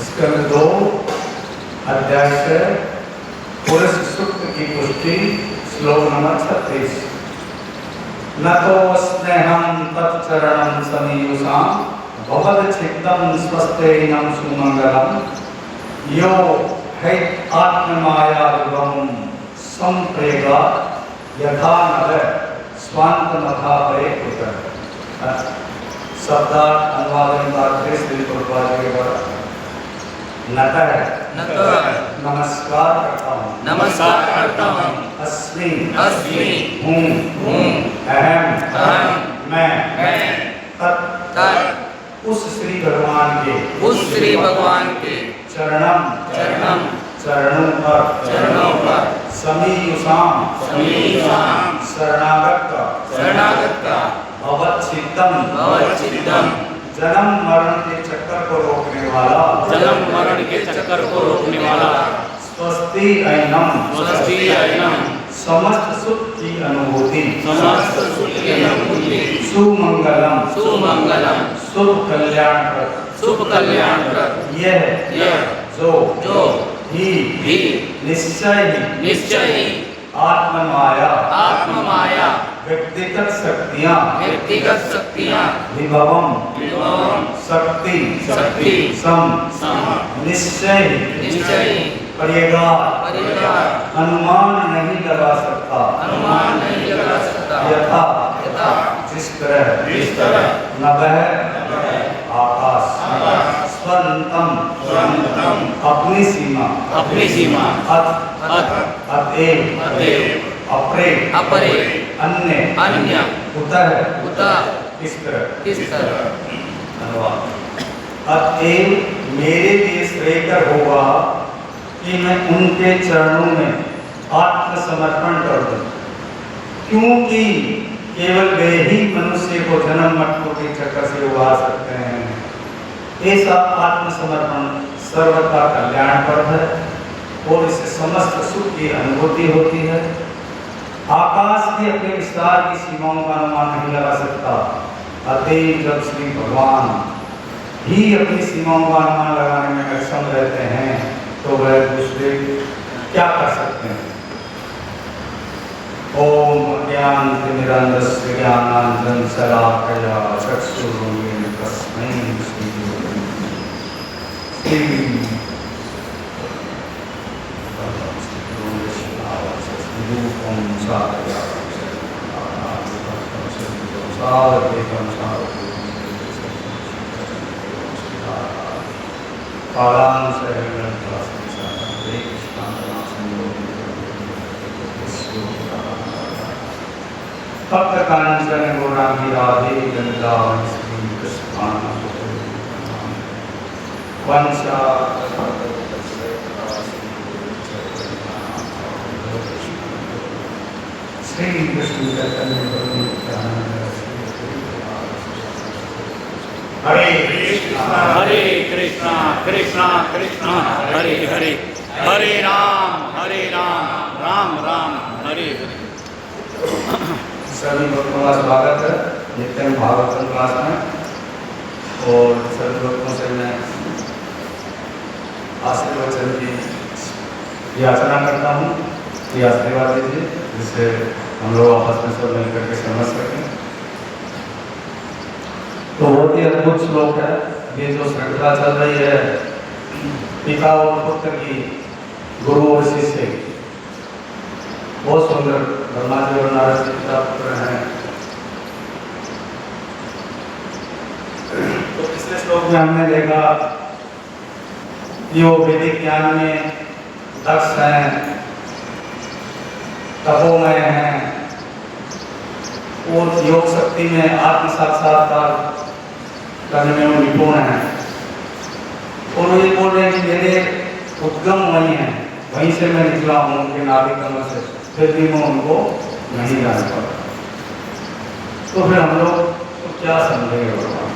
स्कंद 2 अध्याय से पुरुष सूक्त की पुष्टि श्लोक नंबर 36। न तो स्नेहम तच्चरणं समीयुषां भवद चित्तं स्वस्तेनं सुमंगलम यो है आत्ममाया विभवं संप्रेगा यथा नभ स्वांतमथा परे उतर। शब्दार्थ अनुवाद में श्री प्रभुपाद के द्वारा नतः नमस्कार करता हूँ अस्मि हूँ अहम मैं तत् उस श्री भगवान के चरणों पर समीयुषां शरणागत का भवच्चित्तम जन्म मरण के चक्कर को रोकने वाला स्वस्ति ऐनम समस्त सुख की अनुभूति सुमंगलम शुभ कल्याणप्रद यह जो ही निश्चय ही आत्ममाया व्यक्तिगत शक्तियाँ विभवम शक्ति सम निश्चय परिगार अनुमान नहीं लगा सकता यथा जिस तरह नभः आकाश स्वतंत्रम अपनी सीमा अतएव अपरे अन्य उतर किस तरह अतएव मेरे लिए श्रेयकर होगा कि मैं उनके चरणों में आत्मसमर्पण कर दूं, क्योंकि केवल वे ही मनुष्य को जन्म मृत्यु के चक्कर से उबार सकते हैं। ऐसा आत्मसमर्पण सर्वथा कल्याणप्रद है और इससे समस्त सुख की अनुभूति होती है। आकाश भी अपने विस्तार की सीमाओं का अनुमान नहीं लगा सकता, अतएव जब श्री भगवान ही अपनी सीमाओं का अनुमान लगाने में सक्षम रहते हैं तो वह दूसरे क्या कर सकते हैं। ओम अज्ञानतिमिरान्धस्य ज्ञानाञ्जनं शलाकया चक्षुरुन्मीलितं तस्मै श्री भक्त कांचन गौरांगी राधे वृंदावन श्री कृष्ण वंशा श्री कृष्ण चैतन्य प्रभु नित्यानंद हरे कृष्णा कृष्णा कृष्णा हरे हरे हरे राम राम राम हरे हरे। सभी भक्तों का स्वागत है नित्यम भागवतम क्लास में और सभी भक्तों से मैं आशीर्वचन की याचना करता हूँ कि आशीर्वाद दीजिए जिससे हम लोग आपस में सब मिलकर के समझ सकें। तो बहुत ही अद्भुत श्लोक है ये जो श्रृंखला चल रही है पिता और पुत्र की गुरु और शिष्य की, बहुत सुंदर। ब्रह्मा जी और नारद जी पिता पुत्र हैं। तो पिछले श्लोक में हमने देखा कि वो वैदिक ज्ञान में दक्ष हैं, तपोमय हैं और योग शक्ति में आत्म साक्षात्कार करने में वो निपुण हैं। और ये बोल रहे हैं कि मेरे उद्गम वही हैं, वहीं से मैं निकला हूँ उनके नाभि कमल से, फिर भी मैं उनको नहीं जान पाता। तो फिर हम लोग तो क्या समझेंगे भगवान।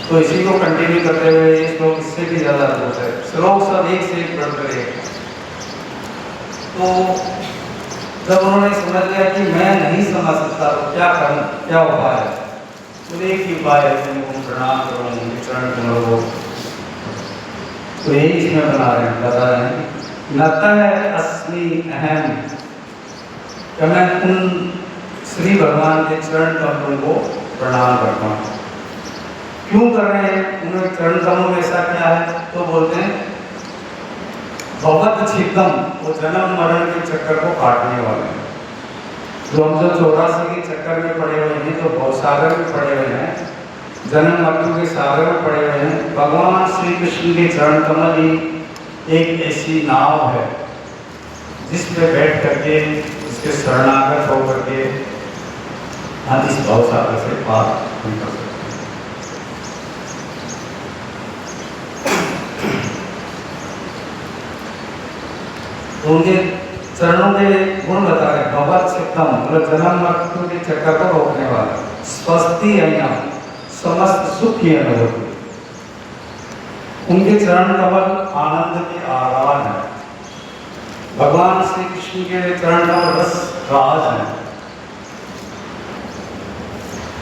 तो इसी को कंटिन्यू करते हुए ये श्लोक इससे भी ज्यादा अद्भुत है। श्लोक सब एक से एक बढ़कर एक। तो जब उन्होंने समझ लिया कि मैं नहीं समझ सकता तो क्या करूं, क्या उपाय है, तो एक ही उपाय है कि उनको प्रणाम करो, उनके चरण कमल को। तो यही इसमें बना रहे हैं, बता रहे हैं नतः अस्मि अहम, कि मैं उन श्री भगवान के चरण कमलों को प्रणाम करता हूँ। क्यों कर रहे हैं? उन्हें चरण कमलों में ऐसा क्या है? तो बोलते हैं भगवत छिदम, वो जन्म मरण के चक्कर को काटने वाले हैं। जो हम जो 84 के चक्कर में पड़े हुए हैं, जो भवसागर में पड़े हुए हैं, जन्म मृत्यु के सागर में पड़े हुए हैं, भगवान श्री कृष्ण के चरण कमल ही एक ऐसी नाव है जिस पे बैठ करके, इसके शरणागत होकर के हम इस भवसागर से पार नहीं कर सकते। तो उनके चरणों के गुण बता रहे, भगवत सिद्धम, मतलब जन्म मृत्यु के चक्कर को रोकने वाला, स्वस्ति अय्यम, समस्त सुख की अनुभूति। उनके चरण कमल आनंद के आधार है। भगवान श्री कृष्ण के चरण कमल रस राज है।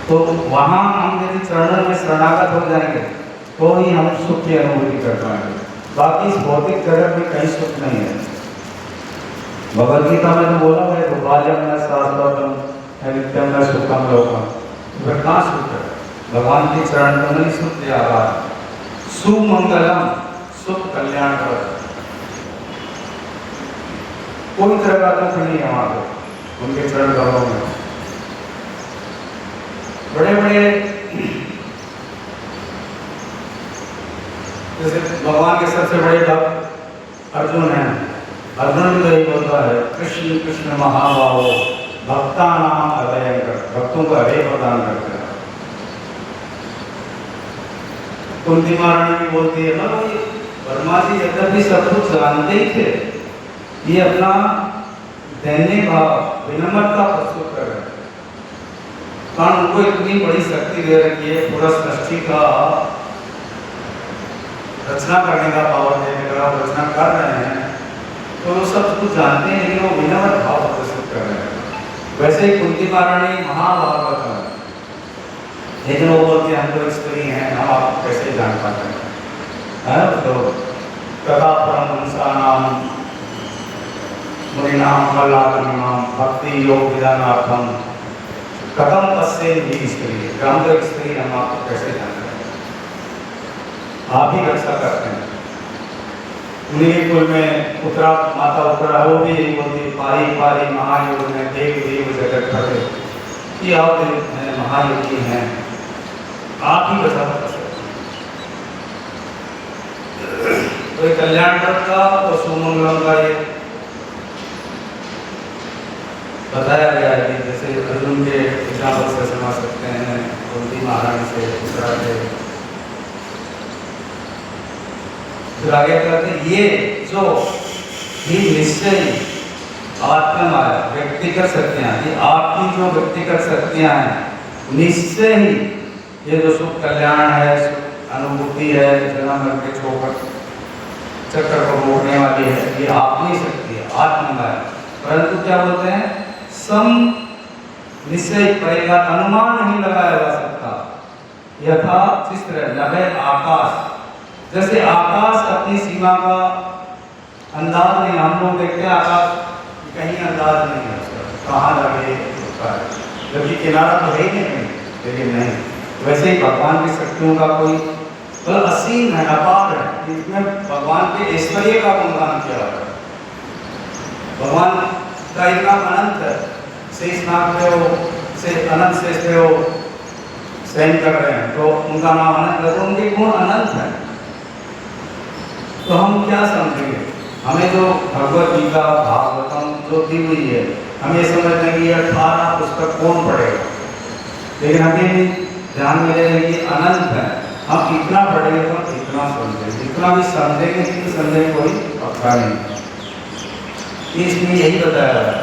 तो वहां हम यदि चरणों में शरणागत हो जाएंगे तो ही हम सुख की अनुभूति कर पाएंगे। बाकी इस भौतिक जगत में कहीं सुख नहीं है। भगवद गीता में तो बोला है, रूपालम न शाश्वतम नित्यम न सुखम लोकम, वह कहाँ सुख है? भगवान के चरण कमल ही सुख के आधार। सुमंगलम, सुख कल्याण कर, कोई तरह का दुख नहीं है वहां पर उनके चरण कमलों में। बड़े बड़े जैसे भगवान के सबसे बड़े भक्त अर्जुन हैं। अर्जुन भी तो यही बोलता है, कृष्ण कृष्ण महाबाहो भक्ता नाम अभयंकर, भक्तों को अभय प्रदान करते हैं। कुंती महारानी भी बोलती है ना, वर्मा जी यद्यपि सब कुछ जानते ही थे, ये अपना दैन्य भाव विनम्रता प्रस्तुत कर रहे हैं। कारण उनको इतनी बड़ी शक्ति दे रखी है, पूरा सृष्टि का रचना करने का पावर देने का, रचना कर रहे हैं, तो वो सब कुछ जानते हैं, लेकिन वो विनम्र भाव प्रस्तुत कर रहे हैं। वैसे ही कुंती महारानी महाभारत है, लेकिन वो बोलते हैं हम तो स्त्री हैं, हम आप कैसे जान पाते हैं? तो तथा परमहंसानाम मुनिनाम मल्लाकर्माम भक्ति योग विधानार्थम कदम पश्चे भी स्त्री, हम तो स्त्री, हम आपको कैसे जानते हैं? आप ही रक्षा करते हैं। उन्हीं कुल में उत्तरा माता उत्तरा, वो भी यही बोलती, पारी पारी महायोग में देव देव जगत खड़े, कि आप महायोगी हैं, आप ही बचा सकते हैं। तो कल्याणप्रद का और सुमंगलम का ये बताया गया है कि जैसे अर्जुन के एग्जाम्पल से समझ सकते हैं, कुंती महारानी से, उत्तरा से। फिर आगे कहते ये जो ही निश्चय आत्ममाया व्यक्तिगत शक्तियाँ, ये आपकी जो व्यक्तिगत शक्तियाँ हैं, निश्चय ही ये जो सुख कल्याण है, अनुभूति है, जन्म मरण के चक्कर को रोकने वाली है, ये आपकी शक्ति है, आत्ममाया। परंतु क्या बोलते हैं, सम निश्चय पड़ेगा, अनुमान नहीं लगाया जा सकता। यथा चित्र लगे आकाश, जैसे आकाश अपनी सीमा का अंदाज नहीं, हम लोग देखते हैं आकाश कहीं अंदाज नहीं है उसका, कहाँ लगे उसका, जबकि किनारा तो है ही नहीं, लेकिन नहीं। वैसे ही भगवान की शक्तियों का कोई मतलब असीम है, अपार है। इसमें भगवान के ऐश्वर्य का गुणगान किया है। भगवान का इतना अनंत है, शेष नाग पे हो, से अनंत शेष पे हो सहन कर रहे हैं, तो उनका नाम अनंत है, तो उनके गुण अनंत है। तो हम क्या समझेंगे? हमें जो भगवत गीता भागवतम जो दी हुई है, हमें समझने की 18 पुस्तक कौन पढ़ेगा, लेकिन हमें भी ध्यान में रहे कि अनंत है। हम इतना पढ़ेंगे तो इतना समझेंगे, जितना भी समझेंगे जितने समझेंगे कोई पक्का नहीं। इसमें यही बताया है।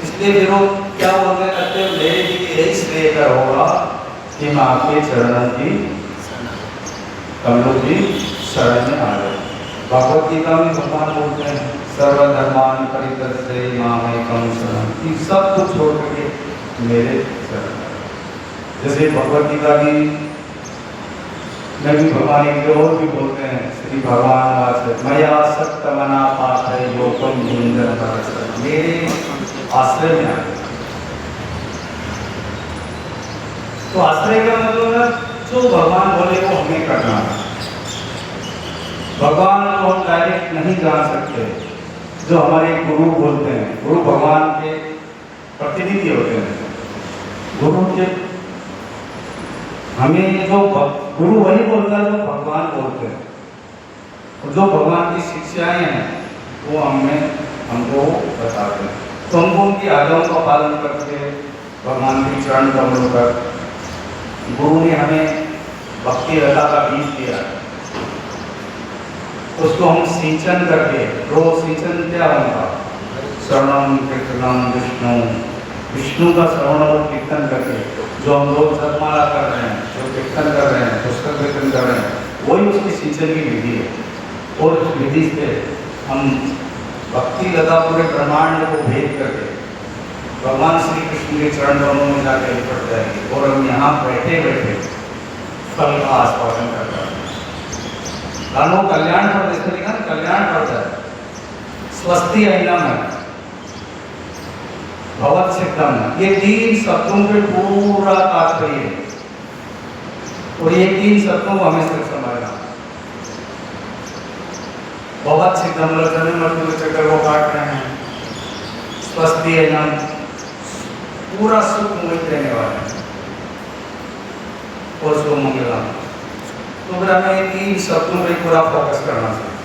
इसलिए फिर वो क्या बोलते करते हैं, मेरे लिए यही श्रेय कर होगा कि मैं आपके चरणों की कमलों की शरण में आ गए। भगवत गीता में भगवान बोलते हैं, सर्वधर्मान परित्यज्य मामेकं शरणं, कि सब कुछ छोड़ करके मेरे शरण। जैसे भगवद गीता की में भी भगवान एक और भी बोलते हैं, श्री भगवान वाच मया सक्त मना पाठ है योगम निंदन परस, मेरे आश्रय में आए। तो आश्रय का मतलब है जो भगवान बोले वो हमें करना है। भगवान को हम डायरेक्ट नहीं जान सकते, जो हमारे गुरु बोलते हैं, गुरु भगवान के प्रतिनिधि होते हैं। गुरु के हमें जो गुरु वही बोलता है जो भगवान बोलते हैं, और जो भगवान की शिक्षाएं हैं वो हमको बताते हैं। तो हमको उनकी आज्ञाओं का पालन करके भगवान के चरण कमलों पर गुरु ने हमें भक्ति लता का बीज दिया, उसको हम सिंचन करके, रोज सिंचन क्या होगा, श्रवणम कीर्तनम विष्णु, विष्णु का श्रवण और कीर्तन करके जो हम रोज जपमाला कर रहे हैं, जो कीर्तन कर रहे हैं, पुस्तक कीर्तन कर रहे हैं, वही उसकी सिंचन की विधि है। और उस विधि से हम भक्ति लता पूरे ब्रह्मांड को भेद करके भगवान श्री कृष्ण के चरण कमलों में जाकर लिपट जाएंगे, और हम यहाँ बैठे बैठे फल का आस्वादन कर रहे हैं। कानों कल्याण पर इसमें लिखा कल्याण पर जाए, स्वस्ति ऐनम है, भवत सिद्धम, ये 3 शब्दों पे पूरा तात्पर्य है। और ये 3 शब्दों को हमें सिर्फ समझना। भवत सिद्धम जन्म मृत्यु चक्कर को काट रहे हैं, स्वस्ति ऐनम पूरा सुख मुझे देने वाले हैं, और सो मंगलम। तो फिर हमें 3 शब्दों पे पूरा फोकस करना चाहिए।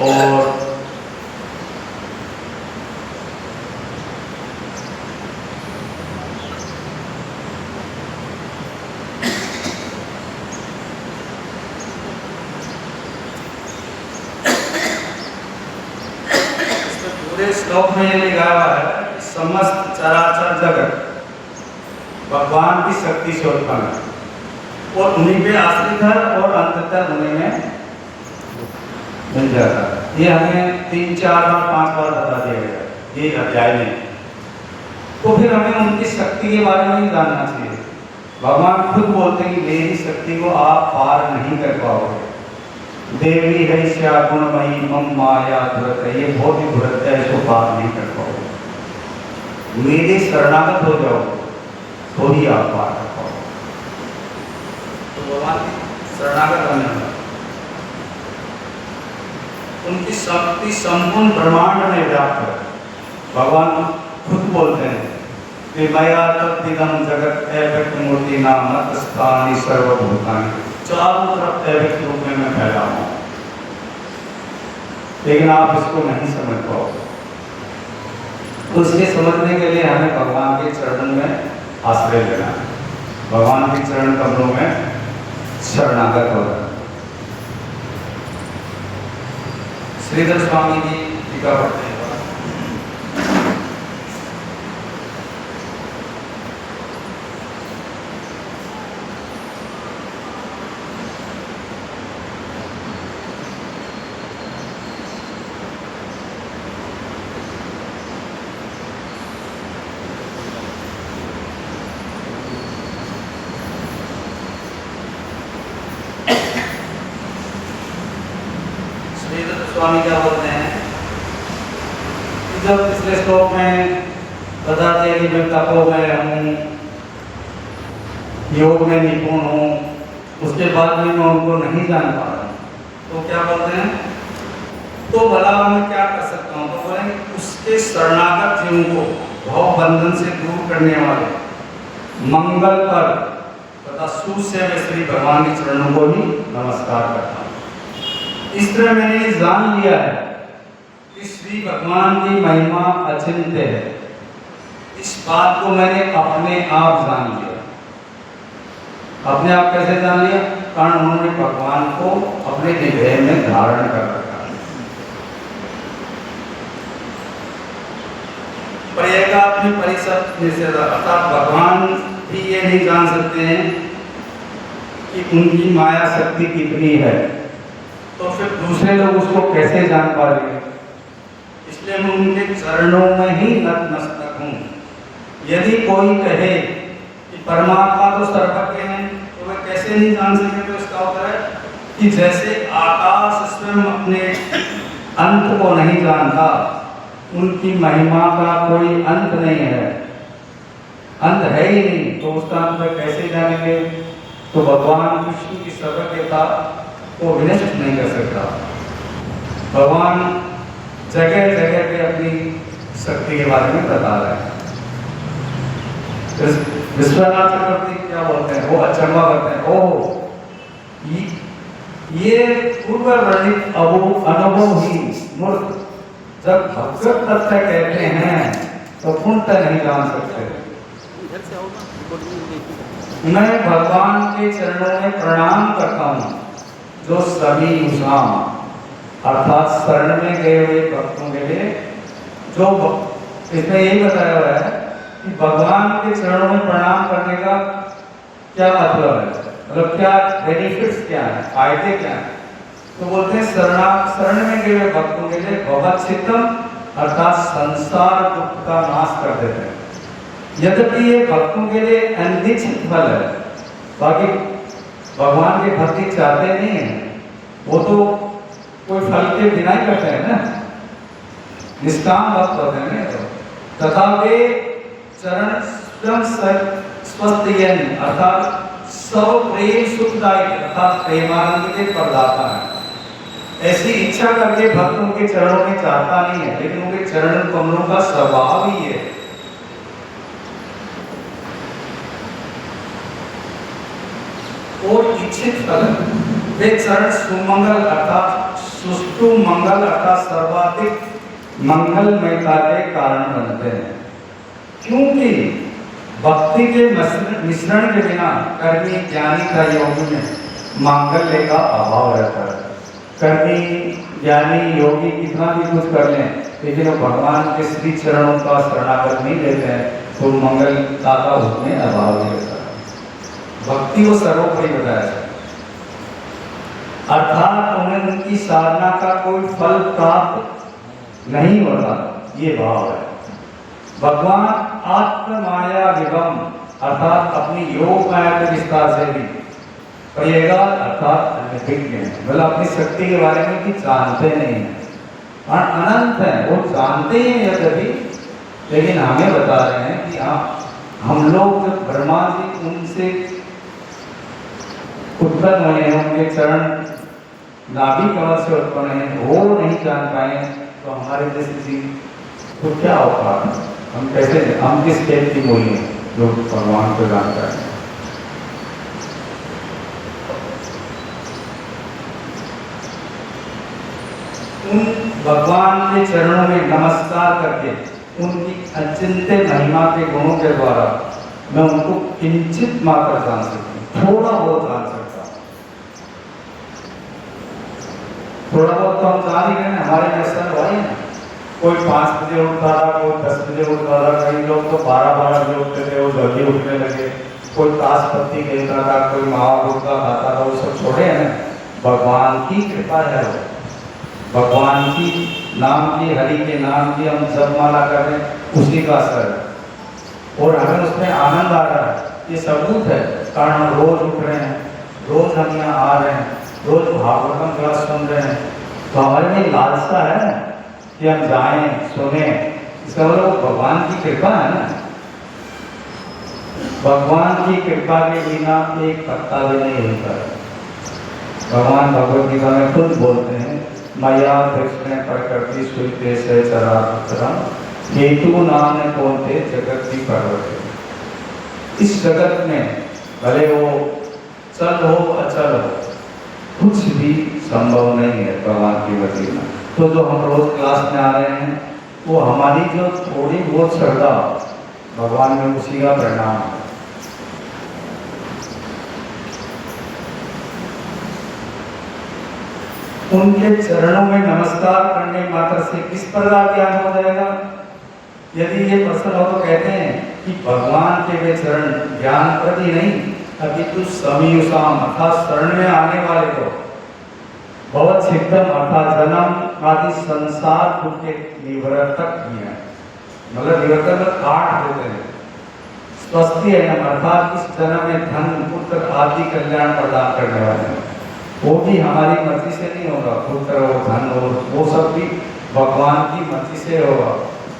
और पूरे श्लोक में ये लिखा हुआ है कि समस्त चराचर जगत भगवान की शक्ति से उत्पन्न है, और उन्हीं पे आश्रित है, और अंततः उन्हीं में मिल जाता है। ये हमें 3, 4 और 5 बार बता दिया गया ये अध्याय में। तो फिर हमें उनकी शक्ति के बारे में ही जानना चाहिए। भगवान खुद बोलते हैं कि मेरी शक्ति को आप पार नहीं कर पाओगे। देवी है श्या गुणमयी मम माया धुरत है, ये बहुत ही धुरत है, इसको पार नहीं कर पाओगे। मेरे शरणागत हो जाओ तो ही आप पार कर पाओगे। तो भगवान शरणागत होने वाला, उनकी शक्ति संपूर्ण ब्रह्मांड में व्याप्त है। भगवान खुद बोलते हैं कि मया तत्विदं जगत अव्यक्त मूर्ति नाम स्थानी सर्वभूतानि, चारों तरफ अव्यक्त रूप में मैं फैला हूँ, लेकिन आप इसको नहीं समझ पाओगे। तो इसके समझने के लिए हमें भगवान के चरणों में आश्रय लेना है, भगवान के चरण कमलों में शरणागत होना। श्रीधर स्वामी जी टीका पढ़ते हैं। स्वामी क्या बोलते हैं कि जब पिछले श्लोक में बताते हैं कि मैं तपोमय हूँ, योग में निपुण हूँ, उसके बाद में मैं उनको नहीं जान पा रहा हूँ, तो क्या बोलते हैं, तो भला मैं क्या कर सकता हूँ? तो बोले उसके शरणागत जीवों को भव बंधन से दूर करने वाले मंगल कर तथा सुसेव्य श्री भगवान के चरणों को ही नमस्कार करता हूँ। इस तरह मैंने जान लिया है कि श्री भगवान की महिमा अचिंत्य है। इस बात को मैंने अपने आप जान लिया। अपने आप कैसे जान लिया? कारण उन्होंने भगवान को अपने हृदय में धारण कर रखा है। पर एक अपने परिषद निषेध, अर्थात भगवान भी ये नहीं जान सकते हैं कि उनकी माया शक्ति कितनी है, तो फिर दूसरे लोग उसको कैसे जान पाएंगे? इसलिए मैं उनके चरणों में ही नतमस्तक हूँ। यदि कोई कहे कि परमात्मा तो सर्वज्ञ है तो वह कैसे नहीं जान सके, तो इसका उत्तर है कि जैसे आकाश स्वयं अपने अंत को नहीं जानता, उनकी महिमा का कोई अंत नहीं है, अंत है ही नहीं, तो उसका अंत वे कैसे जानेंगे। तो भगवान विष्णु की सर्वज्ञता को विनष्ट नहीं कर सकता। भगवान जगह जगह पे अपनी शक्ति के बारे में बता रहे हैं। विश्वनाथ चक्रवर्ती क्या बोलते हैं, वो अचंभा करते हैं, ओह ये पूर्व वर्णित अनुभव ही मूर्ख जब भगवत तथ्य कहते हैं तो पूर्णतः नहीं जान सकते। मैं भगवान के चरणों में प्रणाम करता हूँ जो सभी युषाम अर्थात शरण में गए हुए भक्तों के लिए, जो इसमें यही बताया हुआ है कि भगवान के चरणों में प्रणाम करने का क्या मतलब है, मतलब क्या बेनिफिट्स क्या है, फायदे क्या है। तो बोलते हैं शरण में गए हुए भक्तों के लिए भवच्छिद्दम अर्थात संसार दुख का नाश कर देते हैं। यद्यपि ये भक्तों के लिए अनिश्चित फल है, बाकी भगवान के भक्ति चाहते नहीं है, वो तो कोई फल के बिना ही करते हैं ना, निष्काम भक्त होते हैं। तो तथा वे चरण स्वयं स्वस्थयन अर्थात सब प्रेम सुखदायक अर्थात प्रेमानंद के प्रदाता है। ऐसी इच्छा करके भक्त उनके चरणों में चाहता नहीं है, लेकिन उनके चरण कमलों का स्वभाव ही है। और इच्छित फल वे चरण सुमंगल अर्थात सुष्टु मंगल अर्थात सर्वाधिक मंगलमयता के कारण बनते हैं, क्योंकि भक्ति के मिश्रण के बिना कर्मी ज्ञानी का योगी में मांगल्य का अभाव रहता है। कर्मी ज्ञानी योगी कितना भी कुछ कर लें, लेकिन वो भगवान के श्री चरणों का शरणागत नहीं लेते हैं तो मंगलता का उसमें अभाव नहीं रहता। भक्ति को सर्वोपरि बताया है, अर्थात उन्हें उनकी साधना का कोई फल प्राप्त नहीं होता, ये भाव है। भगवान आत्म माया विभम अर्थात अपनी योग माया के विस्तार से भी प्रयेगा अर्थात अनभिज्ञ है, मतलब अपनी शक्ति के बारे में भी जानते नहीं है, अनंत है, वो जानते हैं यद्यपि, लेकिन हमें बता रहे हैं कि हम लोग जब ब्रह्मा जी उनसे उत्पन्न हुए हैं, उनके चरण नाभि कमल से उत्पन्न है, वो नहीं जान पाए तो हमारे जैसे जीव तो क्या होगा, हम कैसे, हम किस खेत की मूली हैं जो भगवान को जानता है। उन भगवान के चरणों में नमस्कार करके उनकी अचिंत्य महिमा के गुणों के द्वारा मैं उनको किंचित मात्र जान सकती हूँ, थोड़ा बहुत जान सकता हूँ। थोड़ा बहुत तो हम जान ही रहे हैं, हमारे में ऐसा हुआ ही ना, कोई 5 बजे उठता था, कोई 10 बजे उठता था, कई लोग तो 12-12 बजे उठते थे, वो जल्दी उठने लगे, कोई ताश पत्ती खेलता था, कोई मावा गुटखा खाता था, वो सब छोड़े हैं ना। भगवान की कृपा है, भगवान की नाम की, हरि के नाम की हम जपमाला कर रहे हैं, उसी का असर है और हमें उसमें आनंद आ रहा है। ये सबूत है, कारण हम रोज उठ रहे हैं, रोज हम यहाँ आ रहे हैं, रोज भागवतम क्लास सुन रहे हैं, तो हमारे में लालसा है कि हम जाएं सुने, इसका मतलब भगवान की कृपा है ना। भगवान की कृपा के बिना एक पत्ता भी नहीं होता है। भगवान भगवत गीता में खुद बोलते हैं, मया कृष्ण प्रकृति सुते से चराचरम हेतु नाम कौनते जगत की पर्वत। इस जगत में भले वो चल हो अचल हो, कुछ भी संभव नहीं है भगवान की वजह में। तो जो हम रोज क्लास में आ रहे हैं, वो हमारी जो थोड़ी बहुत श्रद्धा भगवान में, उसी का परिणाम है। उनके चरणों में नमस्कार करने मात्र से किस प्रकार ज्ञान हो जाएगा। यदि ये प्रश्न हो तो कहते हैं कि भगवान के वे चरण ज्ञान प्रति नहीं, अपितु समीयुषाम अर्थात शरण में आने वाले को भवच्छिद्दम अर्थात जन्म आदि संसार के निवर्तक भी है, मतलब निवर्तक काट देते हैं, स्वस्ति है नम अर्थात इस जन्म में धन पुत्र आदि कल्याण प्रदान करने वाले हैं। वो भी हमारी मर्जी से नहीं होगा, पुत्र और धन और वो सब भी भगवान की मर्जी से होगा।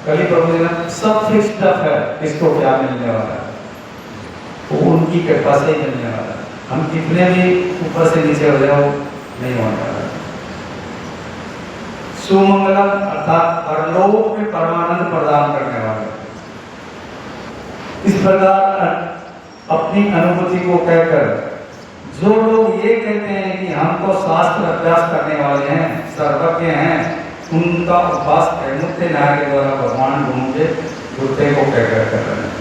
कली प्रभु ने सब फिक्स्ड है, किसको क्या मिलने वाला है वो उनकी कृपा से ही मिलने वाला है। हम कितने भी ऊपर से नीचे हो जाओ नहीं होने वाला। सुमंगलम अर्थात परलोक में परमानंद प्रदान करने वाले। इस प्रकार अपनी अनुभूति को कहकर जो लोग ये कहते हैं कि हम तो शास्त्र अभ्यास करने वाले हैं, सर्वज्ञ हैं, उनका उपवास मुक्ति न्याय के द्वारा भगवान गुरु के गुरुते को कहकर कर रहे हैं।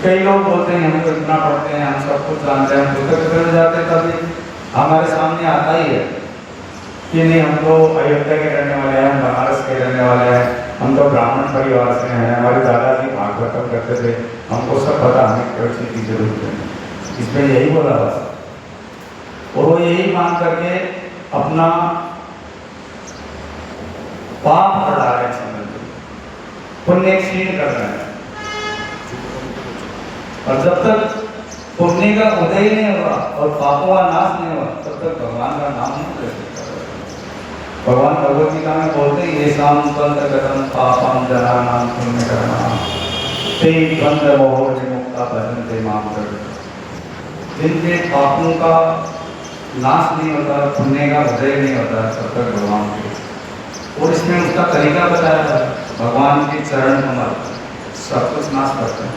कई लोग बोलते हैं हम तो इतना पढ़ते हैं, हम सब कुछ जानते हैं, हम गुरुते में जाते हैं, तभी हमारे सामने आता ही है कि नहीं हम तो अयोध्या के रहने वाले हैं, हम बनारस के रहने वाले हैं, हम तो ब्राह्मण परिवार से हैं, हमारे दादाजी भागवतम करते थे, हमको सब पता, हमें केवल चीज की जरूरत है। इसमें यही बोला बस, और वो यही मान करके अपना पाप बढ़ा रहे हैं, पुण्य क्षीण कर रहे हैं। और जब तक पुण्य का उदय नहीं हुआ और पापों का नाश नहीं हुआ तब तक भगवान का नाम नहीं ले सकता। भगवान भगवत गीता में बोलते हैं ये शाम बंद करम पापम जना नाम पुण्य करना ते बंद मोह विमुक्ता भजन ते माम कर। जिनके पापों का नाश नहीं होता, पुण्य का उदय नहीं होता तब तक भगवान के, और इसमें उसका तरीका बताया था, भगवान के चरण कमल सब कुछ नाश करते हैं।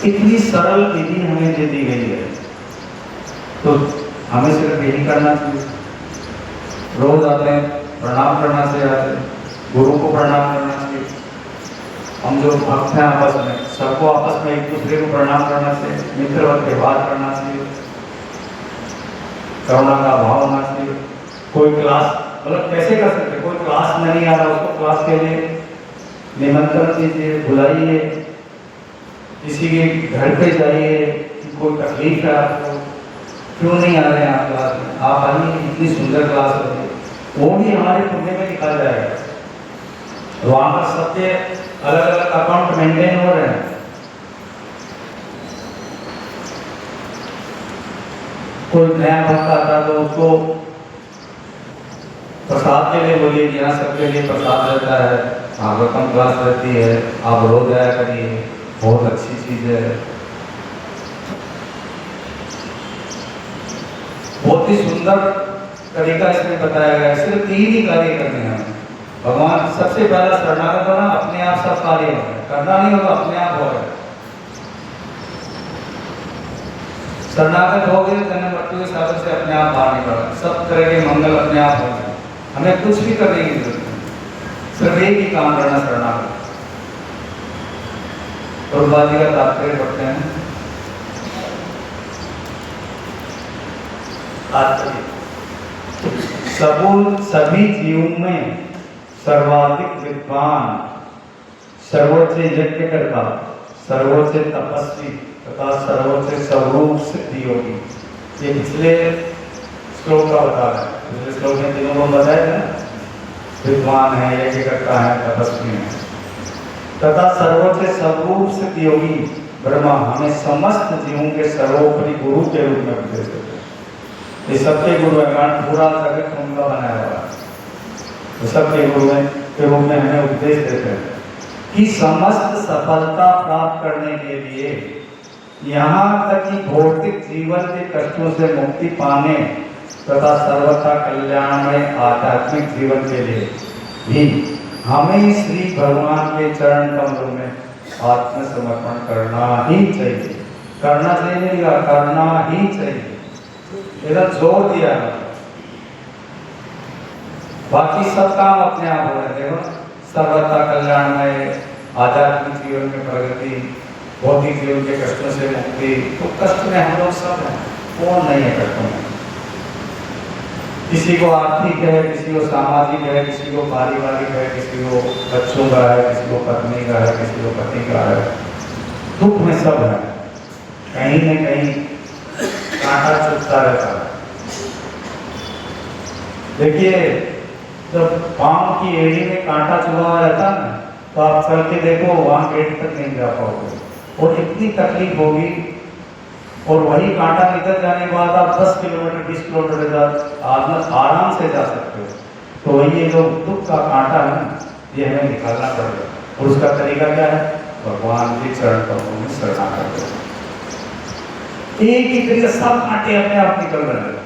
इतनी सरल विधि हमें दे दी गई है, तो हमें सिर्फ यही करना चाहिए। रोज आते हैं, प्रणाम करना चाहिए, गुरु को प्रणाम करना चाहिए। हम जो भक्त हैं आपस में, सबको आपस में एक दूसरे को प्रणाम करना चाहिए, मित्रवत व्यवहार करना चाहिए, करुणा का भाव होना चाहिए। कोई क्लास मतलब कैसे कर सकते, कोई क्लास में नहीं आ रहा उसको क्लास के लिए निमंत्रण दीजिए, बुलाइए, किसी के घर पे जाइए, कोई तकलीफ है आपको, क्यों नहीं आ रहे हैं आप क्लास में, आप आइए, इतनी सुंदर क्लास होती है, वो भी हमारे पुण्य में लिखा जाएगा। वहाँ पर सबके अलग अलग अकाउंट मेंटेन हो रहे हैं। कोई नया भक्त आता तो उसको प्रसाद के लिए बोलिए, यहाँ सबके लिए प्रसाद रहता है, भागवतम क्लास रहती है, आप रोज आया करिए, बहुत अच्छी चीज है। बहुत ही सुंदर तरीका इसमें बताया गया है। सिर्फ 3 ही कार्य करने हैं भगवान। सबसे पहला शरणागत होना, अपने आप सब कार्य हो गए, करना नहीं होगा, अपने आप हो गए। शरणागत हो गए, जन्म मृत्यु के साधन से अपने आप बाहर निकला, सब तरह के मंगल अपने आप हो गए, हमें कुछ भी करने की जरूरत नहीं, सिर्फ एक ही काम करना, शरणागत। प्रभुपाद जी का तात्पर्य पढ़ते हैं। सभी जीवों में सर्वाधिक विद्वान, सर्वोच्च यज्ञकर्ता, सर्वोच्च तपस्वी तथा सर्वोच्च स्वरूप सिद्धि योगी। ये पिछले श्लोक का बता रहे हैं। पिछले श्लोक में तीनों को बताया ना, विद्वान है, यज्ञकर्ता है, तपस्वी है तथा सर्वोच्च स्वरूप सिद्धि योगी ब्रह्मा हमें समस्त जीवों के सर्वोपरि गुरु के रूप में उपदेश देते हैं। ये सबके गुरु है, पूरा जगत उनका बनाया हुआ है, तो सबके गुरु के रूप में हमें उपदेश देते हैं कि समस्त सफलता प्राप्त करने के लिए, यहाँ तक कि भौतिक जीवन के कष्टों से मुक्ति पाने तथा सर्वथा कल्याणमय आध्यात्मिक जीवन के लिए भी हमें श्री भगवान के चरण कमलों में आत्मसमर्पण करना ही चाहिए। करना चाहिए नहीं, करना ही चाहिए, इधर जोर दिया। बाकी सब काम अपने आप हो रहे हैं। सर्वथा कल्याणमय आध्यात्मिक जीवन में प्रगति, भौतिक जीवन के कष्टों से मुक्ति। तो कष्ट में हम लोग सब हैं, कौन नहीं है कष्टों में? किसी को आर्थिक है, किसी को सामाजिक है, किसी को पारिवारिक है, किसी को बच्चों का है, किसी को पत्नी का है, किसी को पति का है। दुख में सब है, कहीं न कहीं कांटा चुभता रहता है। देखिए, जब पाँव की एड़ी में कांटा चुभा हुआ रहता है ना, तो आप चल के देखो, वहाँ पेट तक नहीं जा पाओगे, और इतनी तकलीफ होगी, और वही कांटा निकल जाने के बाद आप 10 किलोमीटर 20 किलोमीटर आराम से जा सकते हो। तो वही ये जो दुख का कांटा है ना, ये हमें निकालना पड़ेगा। और उसका तरीका क्या है? भगवान के चरण कमलों में शरणागत हो। एक ही तरीके सब कांटे अपने आप निकल रहे हैं,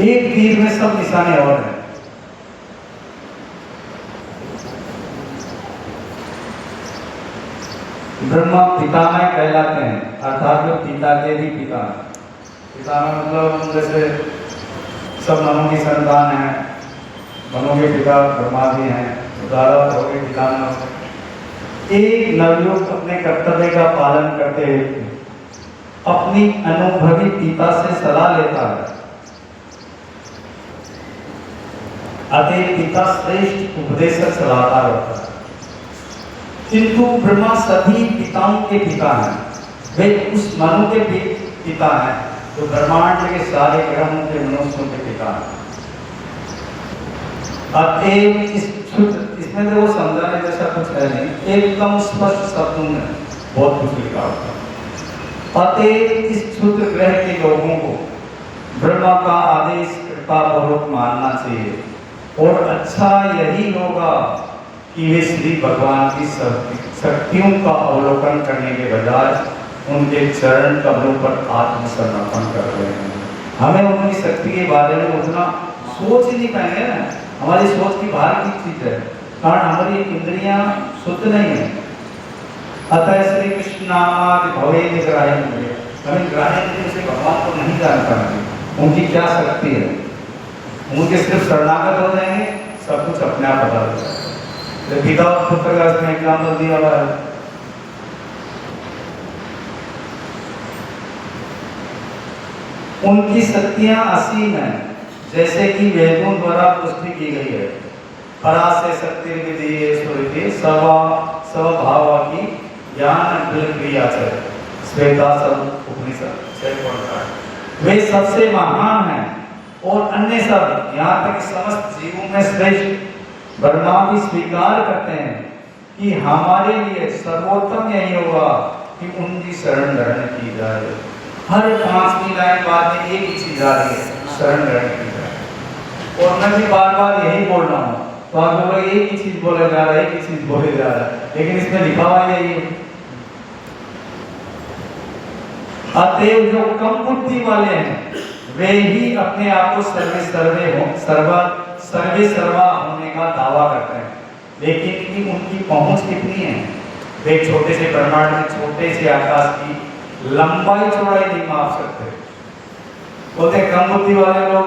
एक तीर में सब निशाने और हैं। ब्रह्मा पितामह कहलाते हैं, अर्थात जो पिता के भी पिता हैं। पितामह मतलब जैसे सब मनों की संतान है, मनों के पिता ब्रह्मा जी हैं, उदाहरण हो गए पितामह। एक नवयुवक अपने कर्तव्य का पालन करते हुए अपनी अनुभवी पिता से सलाह लेता है, अतः पिता श्रेष्ठ उपदेशक सलाहकार होता है। किंतु ब्रह्मा सभी पिताओं के पिता हैं, वे उस मनु के पिता हैं जो ब्रह्मांड के सारे ग्रहों के मनुष्यों के पिता हैं। अतएव इसमें तो वो समझाने जैसा कुछ है नहीं, एकदम स्पष्ट शब्दों में बहुत कुछ लिखा होता है। अतएव इस क्षुद्र ग्रह के लोगों को ब्रह्मा का आदेश कृपा पूर्वक मानना चाहिए, और अच्छा यही होगा कि वे श्री भगवान की शक्तियों का अवलोकन करने के बजाय उनके चरण कमलों पर आत्मसमर्पण कर रहे हैं। हमें उनकी शक्ति के बारे में उतना सोच ही नहीं पाएंगे ना, हमारी सोच की बाहर की चीज है, कारण हमारी इंद्रियां शुद्ध नहीं है। अतः श्री कृष्ण नामादि भवे निग्राह्य, हमें ग्राह्य इंद्रियों से भगवान को नहीं जान पाएंगे, उनकी क्या शक्ति है। उनके सिर्फ शरणागत हो जाएंगे, सब कुछ अपने आप पता लग जाएगा। पिता और पुत्र का इसमें एग्जाम्पल दिया हुआ है। उनकी शक्तियां असीम है, जैसे कि वेदों द्वारा पुष्टि की गई है। पराशय शक्ति विधि स्वभाव की ज्ञान क्रिया है, श्वेता सब उपनिषद। वे सबसे महान हैं और अन्य सब, यहाँ तक समस्त जीवों में श्रेष्ठ। ब्रह्मा भी स्वीकार करते हैं कि हमारे लिए सर्वोत्तम यही होगा कि उनकी शरण ग्रहण की जाए। हर 5वीं लाइन बाद में एक ही चीज आ रही है, शरण ग्रहण की जाए। और मैं भी बार बार यही बोल रहा हूँ, तो आप लोग एक ही चीज बोले जा रहा है, एक ही चीज बोले जा रहा है, लेकिन इसमें लिखा हुआ यही है। अतएव जो कम बुद्धि वाले हैं वे ही अपने आप को सर्वे सर्वा होने का दावा करते हैं, लेकिन उनकी पहुंच कितनी है? वे छोटे से ब्रह्मांड में, छोटे से आकाश की लंबाई चौड़ाई नहीं माप सकते। बोलते कम बुद्धि वाले लोग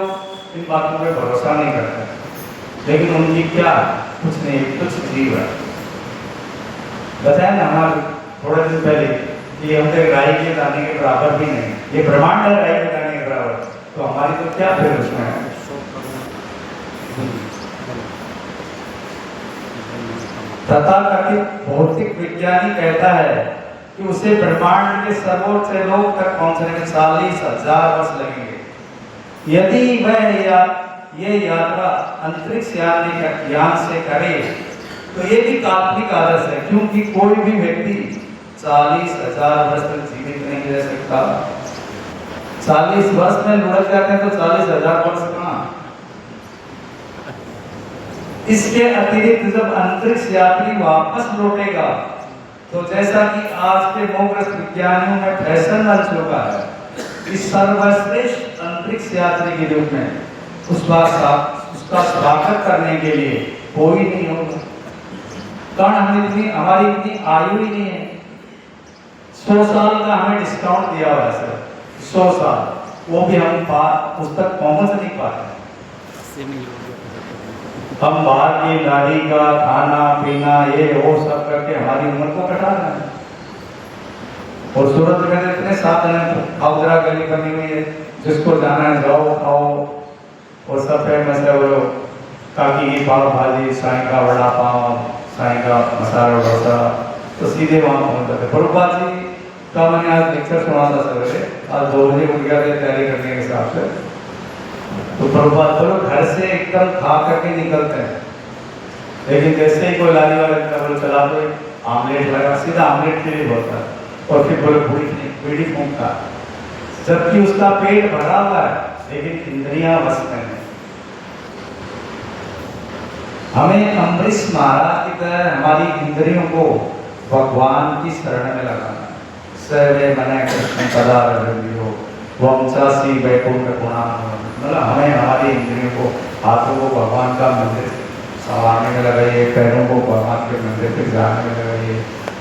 इन बातों पे भरोसा नहीं करते, लेकिन उनकी क्या कुछ नहीं, कुछ जीव है। बताया ना हमारे थोड़े दिन पहले कि हम तो राई के दाने के बराबर भी नहीं, ये ब्रह्मांड है राई के दाने के बराबर, तो हमारी तो क्या फिर उसमें है। तथाकथित भौतिक विज्ञानी कहता है कि उसे ब्रह्मांड के सर्वोच्च लोक तक पहुंचने में 40,000 वर्ष लगेंगे। यदि वह ये यात्रा अंतरिक्ष यान से करे तो ये भी काल्पनिक आदर्श है, क्योंकि कोई भी व्यक्ति 40,000 वर्ष तक जीवित नहीं रह सकता। 40 वर्ष में लुढ़क जाते हैं तो 40,000 वर्ष कहाँ। इसके अतिरिक्त जब अंतरिक्ष यात्री वापस लौटेगा तो जैसा कि आज के मोहग्रस्त विज्ञानियों में फैशन बन चुका है, इस सर्वश्रेष्ठ अंतरिक्ष यात्री के रूप में उसका स्वागत करने के लिए कोई नहीं होगा, कारण हमारी इतनी आयु ही नहीं है। 100 साल का हमें डिस्काउंट दिया हुआ है सर, 100 साल, वो भी हम उस तक पहुंच नहीं पाते। हम बाहर की गाड़ी का खाना पीना ये वो सब करके हमारी उम्र को घटा रहे हैं। और सूरत में इतने साधन है, खाउदरा गली बनी हुई है, जिसको जाना है जाओ खाओ, और सब फेमस है वो काकी की पाव भाजी, साईं का वड़ा पाव, साईं का मसाला डोसा, तो सीधे वहाँ पहुँच जाते। प्रभुपाद जी का मैंने आज लेक्चर सुना था सवेरे, आज 2 बजे उठ गया थे तैयारी करने के हिसाब से। तो प्रभुपाद तो घर से एकदम खा करके निकलते हैं, लेकिन जैसे ही कोई लारी वाला बोलो चला दो आमलेट लगा, सीधा आमलेट के लिए बोलता है, और फिर बोले बीड़ी फूंकता, जबकि उसका पेट भरा हुआ है लेकिन इंद्रियां बस में है। हमें अम्बरीश महाराज की तरह हमारी इंद्रियों को भगवान की शरण में लगाना। सर्वे मने कृष्ण पदारविंदो वंशासी वैकुंठ पुराण, मतलब हमें हमारी इंद्रियों को, हाथों को भगवान का मंदिर संवारने में लगाइए, पैरों को भगवान के मंदिर पे जाने में लगाइए,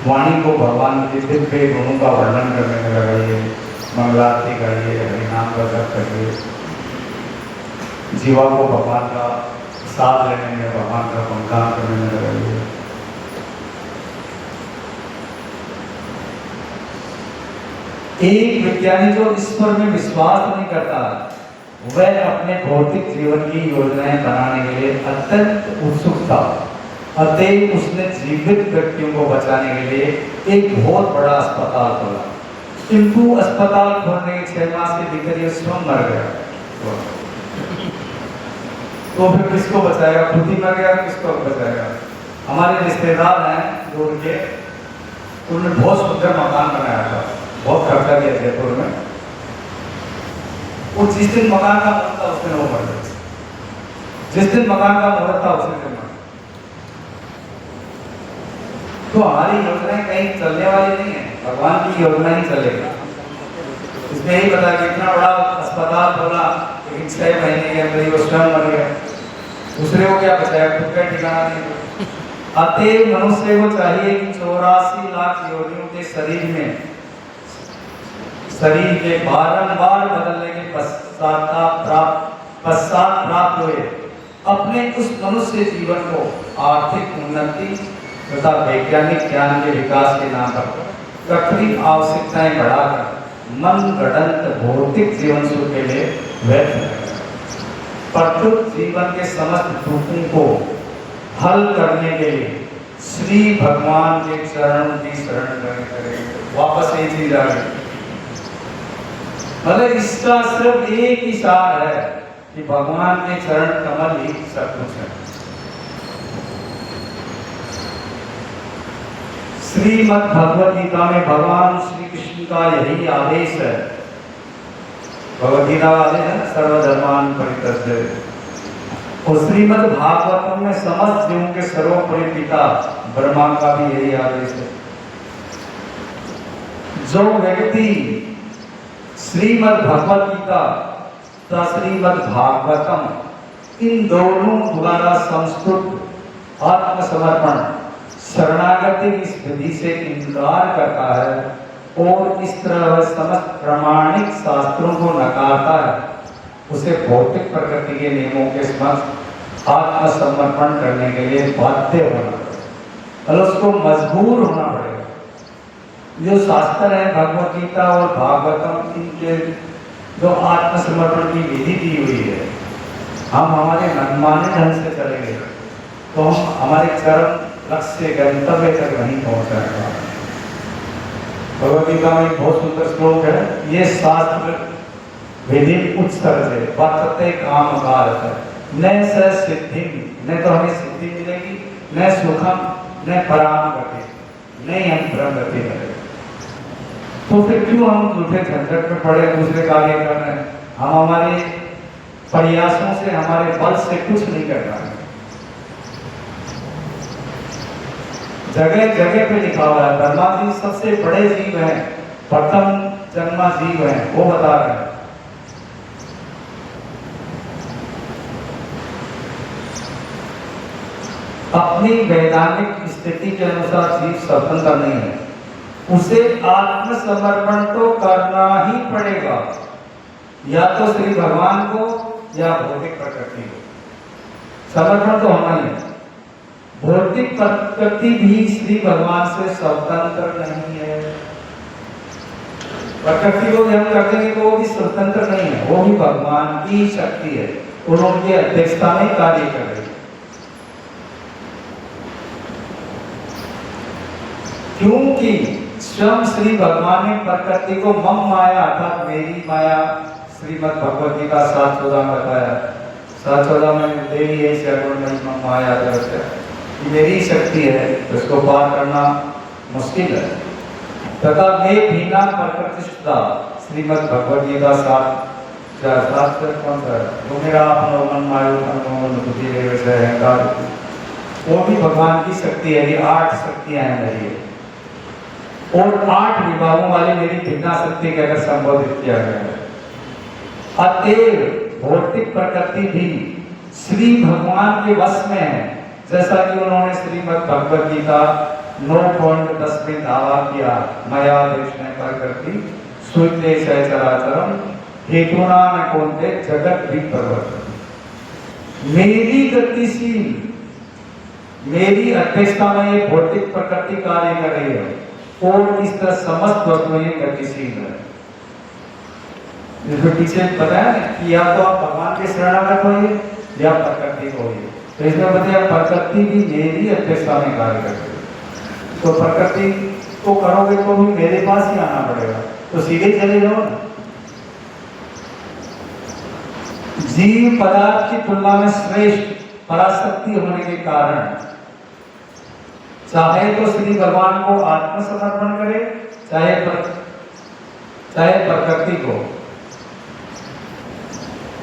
वाणी को भगवान के दिव्य गुणों का वर्णन करने में लगाइए, मंगलारती करिए, हरिनाम का जप करिए, जीवा को भगवान का साथ लेने में, भगवान का गुणगान करने में लगाइए। एक विज्ञानी जो ईश्वर में विश्वास नहीं करता, वह अपने भौतिक जीवन की योजनाएं बनाने के लिए अत्यंत उत्सुक था। अतः उसने जीवित व्यक्तियों को बचाने के लिए एक बहुत बड़ा अस्पताल खोला, किंतु अस्पताल खोलने के 6 मास के भीतर ये स्वयं मर गया। तो फिर किसको बचाएगा? खुद ही मर गया, किसको बचाएगा? हमारे रिश्तेदार हैं दूर के, उन्होंने बहुत सुंदर मकान बनाया था, बहुत खर्चा किया जयपुर में। वो जिस दिन मकान का मुहूर्त था उस दिन वो मर गए, जिस दिन मकान का मुहूर्त था उसी दिन मर। तो हमारी योजनाएं कहीं चलने वाली नहीं है, भगवान की योजना ही चलेगी। इसमें यही बता कि इतना बड़ा अस्पताल खोला लेकिन 6 महीने के अंदर वो स्वयं मर गया, दूसरे को क्या बचाया? खुद का ठिकाना नहीं। अतः मनुष्य को चाहिए कि 84 लाख योनियों के शरीर के बारंबार बदलने के पश्चात प्राप्त हुए अपने उस मनुष्य जीवन को आर्थिक उन्नति तथा वैज्ञानिक ज्ञान के विकास के नाम पर कृत्रिम आवश्यकताएं बढ़ाकर मन गढ़ंत भौतिक जीवन सुख के लिए व्यर्थ है। प्रस्तुत जीवन के समस्त दुखों को हल करने के लिए श्री भगवान के चरणों की शरण करें। वापस एक चीज आ गई, मतलब इसका सिर्फ एक ही सार है कि भगवान के चरण कमल ही सब कुछ है। श्रीमद् भगवद गीता में भगवान श्री कृष्ण का यही आदेश है। भगवद गीता का आदेश है सर्वधर्मान परित्यज्य, और श्रीमद् भागवतम में समस्त जीवों के सर्वोपरि पिता ब्रह्मा का भी यही आदेश है। जो व्यक्ति श्रीमद् भगवद गीता तथा श्रीमद् भागवतम इन दोनों द्वारा संस्तुत आत्मसमर्पण शरणागति की इस विधि से इनकार करता है और इस तरह समस्त प्रामाणिक शास्त्रों को नकारता है, उसे भौतिक प्रकृति के नियमों के समक्ष आत्मसमर्पण करने के लिए बाध्य होना पड़ेगा, और उसको मजबूर होना पड़ेगा। जो शास्त्र है भगवद गीता और भागवतम, इनके जो आत्मसमर्पण की विधि दी हुई है, हम हमारे मनमाने ढंग से चलेंगे तो हम हमारे चरम लक्ष्य गंतव्य तक नहीं पहुंच जाएगा। भगवद गीता में एक बहुत सुंदर श्लोक है, ये शास्त्र विधि उच्च तरह से वर्तते काम कारक है, न स सिद्धि, न तो हमें सिद्धि मिलेगी, न सुखम, न पराम गति, नहीं हम ब्रह्म गति करेंगे। तो फिर क्यों हम झूठे झंझट में पड़े दूसरे कार्य कर रहे हैं? हम हमारे प्रयासों से, हमारे बल से कुछ नहीं कर रहे हैं। जगह जगह पे लिखा हुआ है, ब्रह्मा जी सबसे बड़े जीव हैं, प्रथम जन्मा जीव हैं, वो बता रहे हैं। अपनी वैधानिक स्थिति के अनुसार जीव स्वतंत्र नहीं है, उसे आत्मसमर्पण तो करना ही पड़ेगा, या तो श्री भगवान को या भौतिक प्रकृति को। समर्पण तो होना ही है। भौतिक प्रकृति भी श्री भगवान से स्वतंत्र नहीं है। प्रकृति को हम कर देंगे तो वो भी स्वतंत्र नहीं है, वो भी भगवान की शक्ति है और उनकी अध्यक्षता में कार्य कर रही है। क्योंकि स्वयं श्री भगवान ने प्रकृति को मम माया अर्थात मेरी माया, श्रीमद् भगवद गीता 7:14 में बताया। 7:14 में देवी है मम माया, मेरी शक्ति है, उसको पार करना मुश्किल है। तथा मे भीना प्रकृतिष्ठता श्रीमद् भगवद गीता 7 कौन सा तो मेरा अपनो मन मायो तन बुद्धि विषय अहंकार, वो भी भगवान की शक्ति है। ये 8 शक्तियां हैं मेरी, और 8 विभागों वाली मेरी भिन्ना शक्ति के अगर संबोधित किया गया है। अतएव भौतिक प्रकृति भी श्री भगवान के वश में है, जैसा कि उन्होंने श्रीमद् भगवद गीता 9.10 में दावा किया, मया दक्षिण प्रकृति सुते चराचरम हेतुना न कौनते जगत भी परिवर्तन। मेरी गतिशील, मेरी अध्यक्षता में ये भौतिक प्रकृति कार्य कर रही है, और इस तरह समस्त वस्तुएं गतिशील है। जिसको पीछे बताया ना कि या तो आप भगवान के शरणागत होइए या प्रकृति को होइए, तो इसमें बताया प्रकृति भी मेरी अध्यक्षता में कार्य करती है। तो प्रकृति को करोगे तो भी मेरे पास ही आना पड़ेगा, तो सीधे चले जाओ ना। जीव पदार्थ की तुलना में श्रेष्ठ पराशक्ति होने के कारण चाहे तो श्री भगवान को आत्मसमर्पण करे, चाहे प्रकृति को।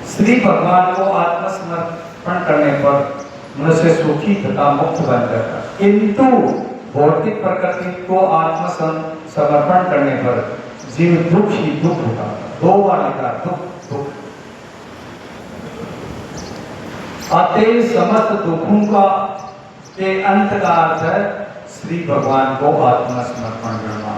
श्री भगवान को आत्मसमर्पण करने पर मनुष्य सुखी तथा मुक्त बन जाता है, किंतु भौतिक प्रकृति को आत्मसमर्पण करने पर जीव दुख ही दुख होता है। 2 बार लिखा दुख दुख। अतएव समस्त दुखों का के अंत का अर्थ है श्री भगवान को आत्मसमर्पण करना।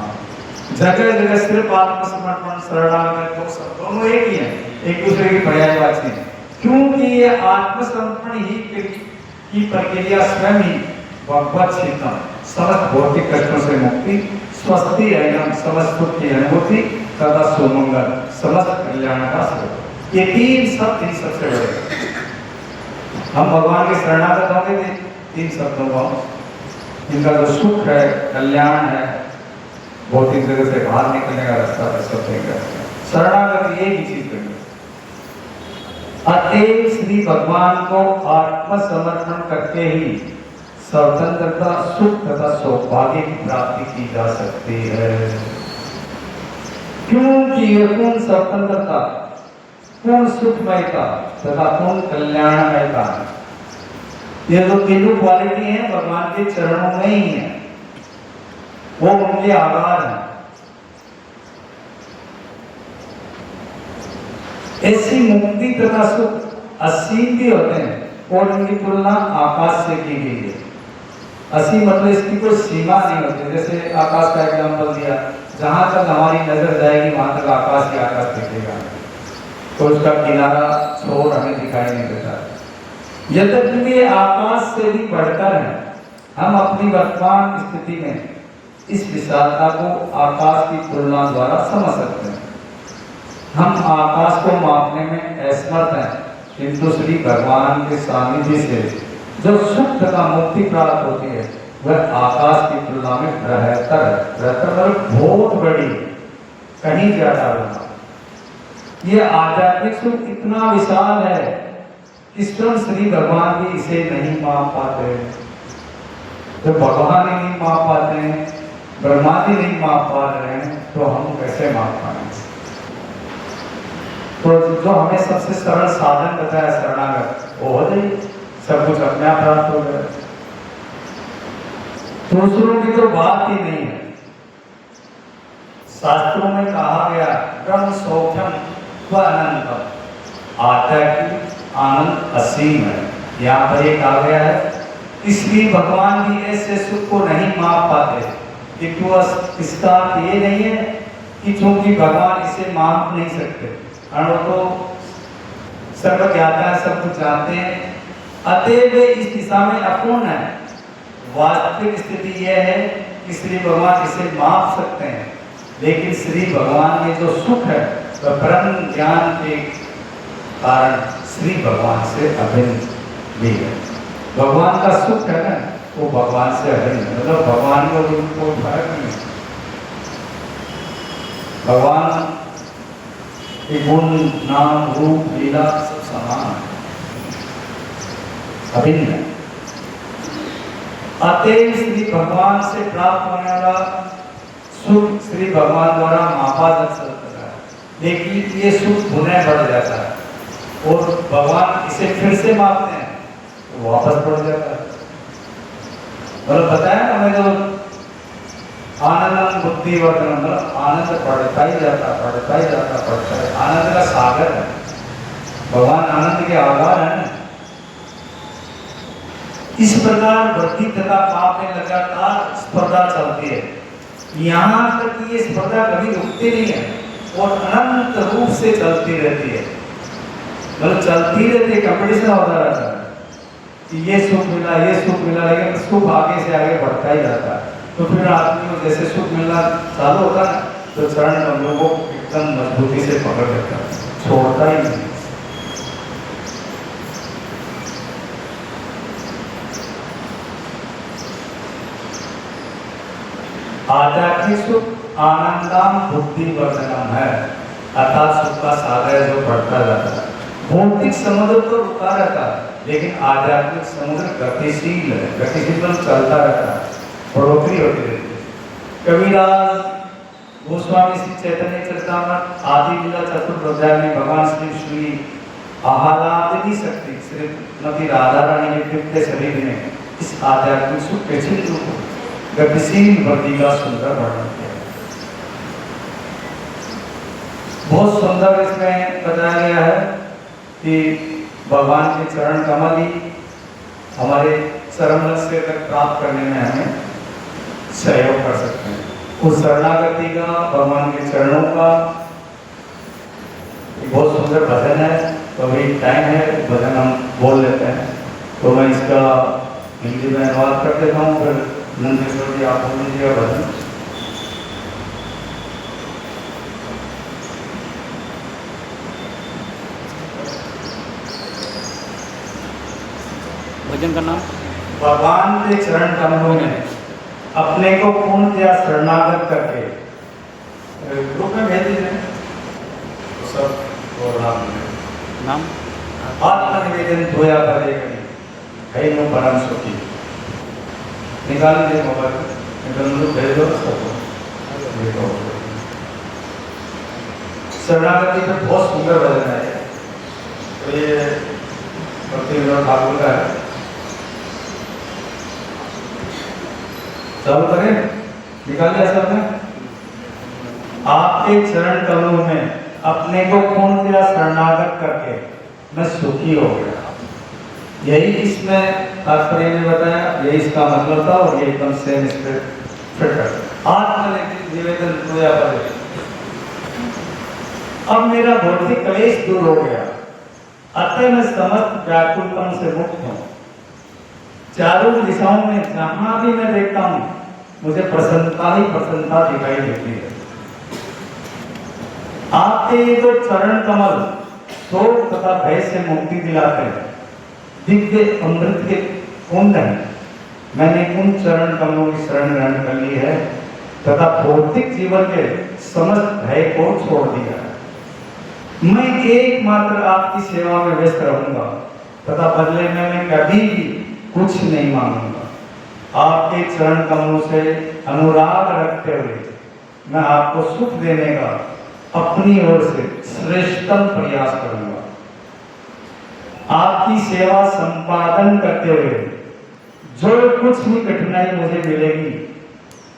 जगह जगह सिर्फ आत्मसमर्पण शरणागत तो सब दोनों एक ही हैं, एक दूसरे की पर्यायवाची हैं, क्योंकि ये आत्मसमर्पण ही की प्रक्रिया स्वयं ही भगवत चिंतन, समस्त भौतिक कष्टों से मुक्ति, स्वस्थि एवं समस्त सुख की अनुभूति तथा सुमंगल, समस्त कल्याण का स्रोत। ये 3 शब्द इन सबसे बड़े। हम भगवान के शरणागत होंगे तो 3 शब्दों का इनका जो सुख है, कल्याण है, भौतिक जगह से बाहर निकलने का रास्ता है, सब देगा। शरणागत ये ही चीज है। अतएव श्री भगवान को आत्मसमर्पण करके ही स्वतंत्रता, सुख तथा सौभाग्य की प्राप्ति की जा सकती है। क्योंकि ये पूर्ण स्वतंत्रता, पूर्ण सुखमयता तथा पूर्ण कल्याणमयता, ये जो तीनों क्वालिटी है भगवान के चरणों में ही है, वो उनके आधार है। ऐसी मुक्ति तथा सुख असीम भी होते हैं, और इनकी तुलना आकाश से की गई है। असीम मतलब इसकी कोई सीमा नहीं होती। जैसे आकाश का एग्जाम्पल दिया, जहां तक हमारी नजर जाएगी वहां तक आकाश ही आकाश दिखेगा, तो उसका किनारा छोर हमें दिखाई नहीं देता। यद्यपि आकाश से भी बढ़कर है, हम अपनी वर्तमान स्थिति में इस विशालता को आकाश की तुलना द्वारा समझ सकते हैं। हम आकाश को मापने में असमर्थ हैं, किंतु श्री भगवान के सानिध्य से जो सुख तथा मुक्ति प्राप्त होती है वह आकाश की तुलना में बेहतर बहुत बड़ी, कहीं ज्यादा होना। ये आध्यात्मिक सुख इतना विशाल है कि स्वयं श्री भगवान भी इसे नहीं माप पाते। तो भगवान ही नहीं माप पाते हैं, ब्रह्मा जी नहीं माप पा रहे हैं, तो हम कैसे माप पाएंगे? तो जो हमें सबसे सरल साधन बताया शरणागत, वो हो जाए, सब कुछ अपने आप प्राप्त हो गया। दूसरों की तो बात ही नहीं है। शास्त्रों में कहा गया ब्रह्म सौख्यम व अनंतम, आध्यात्मिक आनंद असीम है। यहाँ पर ये कहा गया है, इसलिए भगवान भी ऐसे सुख को नहीं माप पाते, किंतु इसका ये नहीं है कि चूंकि भगवान इसे माप नहीं सकते, और तो सर्व ज्ञाता है, सब कुछ जानते हैं, अतएव वे इस दिशा में अपूर्ण है। वास्तविक स्थिति यह है कि श्री भगवान इसे माप सकते हैं, लेकिन श्री भगवान में जो सुख है वह ब्रह्म ज्ञान के कारण श्री भगवान से अभिन्न भी है। भगवान का सुख है ना, वो भगवान से अभिन्न, मतलब भगवान को कोई फर्क नहीं। भगवान के गुण, नाम, रूप, लीला सब समान है, अभिन्न है। अतएव श्री भगवान से प्राप्त होने वाला सुख श्री भगवान द्वारा मापा जा सकता है, लेकिन ये सुख पुनः बढ़ जाता है और भगवान इसे फिर से मापते हैं तो वापस बढ़ जाता है। मतलब बताया ना मैं, जो आनंद बुद्धि वर्धन, मतलब आनंद बढ़ता ही जाता बढ़ता ही जाता बढ़ता है। आनंद का सागर है भगवान, आनंद के आधार है। इस प्रकार वृद्धि तथा पाप में लगातार स्पर्धा चलती है, यहाँ तक कि ये स्पर्धा कभी रुकती नहीं है और अनंत रूप से चलती रहती है। मतलब चलती रहती है, कंपटीशन होता रहता है कि ये सुख मिला ये सुख मिला, लेकिन सुख आगे से आगे बढ़ता ही जाता है। तो फिर आदमी को जैसे सुख मिलना चालू होता है तो चरण कमलों को एकदम मजबूती से पकड़ लेता है, छोड़ता ही नहीं। आध्यात्मिक सुख आनंदम बुद्धि वर्धनम है, अर्थात सुख का सागर जो बढ़ता जाता है। भौतिक समुद्र तो रुका रहता है, लेकिन आध्यात्मिक समुद्र गतिशील है, गतिशील मतलब चलता रहता है, बढ़ोतरी होती रहती है। कबीरदास गोस्वामी श्री चैतन्य चरितामृत आदि लीला चतुर्थ अध्याय में भगवान श्री आह्लादनी शक्ति श्रीमती राधा रानी के दिव्य शरीर में इस आध्यात्मिक सुख के चिन्ह गतिशील वृद्धि का सुंदर वर्णन किया। बहुत सुंदर इसमें बताया गया है कि भगवान के चरण कमल ही हमारे चरम लक्ष्य तक प्राप्त करने में हमें सहयोग कर सकते हैं। उस शरणागति का, भगवान के चरणों का बहुत सुंदर भजन है। तो अभी टाइम है, भजन हम बोल लेते हैं, तो मैं इसका हिंदी में अनुवाद कर देता हूँ, फिर नंदेश्वर जी आप बोल लीजिएगा भजन। भजन का नाम भगवान के चरण कमलों में अपने को पूर्णतया शरणागत करके, ग्रुप में भेज दीजिए तो सब और नाम आत्मनिवेदन धोया भरे कहीं नो परम सुखी। निकाल दीजिए मोबाइल, भेज दो सबको। शरणागति पे बहुत सुंदर भजन है, तो ये प्रतिविनोद ठाकुर का है। चालू करें, निकाल दिया सबने। आपके चरण कमलों में अपने को पूर्णतया शरणागत करके मैं सुखी हो गया। यही इसमें तात्पर्य ने बताया, यही इसका मतलब था और ये एकदम सेम इस पे फिट है। आत्मनिवेदन धोया भरे, अब मेरा भौतिक क्लेश दूर हो गया, अतः मैं समस्त व्याकुलता से मुक्त हूँ। चारों दिशाओं में जहां भी मैं देखता हूँ मुझे प्रसन्नता ही प्रसन्नता दिखाई देती है। आपके ये जो चरण कमल शोक तथा भय से मुक्ति दिलाते हैं, दिव्य अमृत के कुंड हैं। मैंने उन चरण कमलों की शरण ग्रहण कर ली है तथा भौतिक जीवन के समस्त भय को छोड़ दिया है। मैं एकमात्र आपकी सेवा में व्यस्त रहूंगा तथा बदले में मैं कभी भी कुछ नहीं मांगूंगा। आपके चरण कमलों से अनुराग रखते हुए मैं आपको सुख देने का अपनी ओर से श्रेष्ठतम प्रयास करूंगा। आपकी सेवा संपादन करते हुए जो कुछ भी कठिनाई मुझे मिलेगी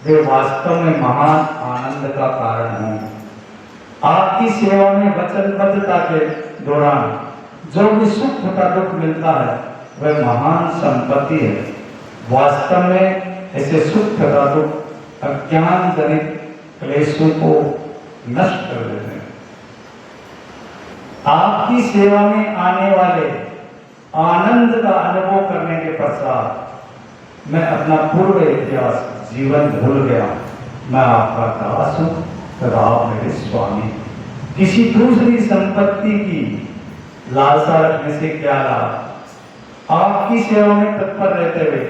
वे वास्तव में महान आनंद का कारण है। आपकी सेवा में वचनबद्धता के दौरान जो भी सुख तथा दुख मिलता है वह महान संपत्ति है। वास्तव में ऐसे सुख तथा दुख अज्ञान जनित क्लेशों को नष्ट कर देते हैं। आपकी सेवा में आने वाले आनंद का अनुभव करने के पश्चात मैं अपना पूर्व इतिहास जीवन भूल गया। मैं आपका दास हूं तथा आप मेरे स्वामी। किसी दूसरी संपत्ति की लालसा रखने से क्या लाभ। आपकी सेवा में तत्पर रहते हुए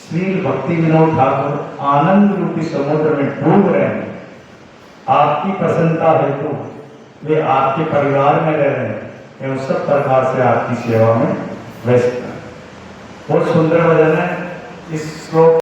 श्री भक्ति विनोद ठाकुर आनंद रूपी समुद्र में डूब रहे हैं। आपकी प्रसन्नता हेतु वे आपके परिवार में रह रहे हैं एवं सब प्रकार से आपकी सेवा में व्यस्त है। बहुत सुंदर भजन है। इस श्लोक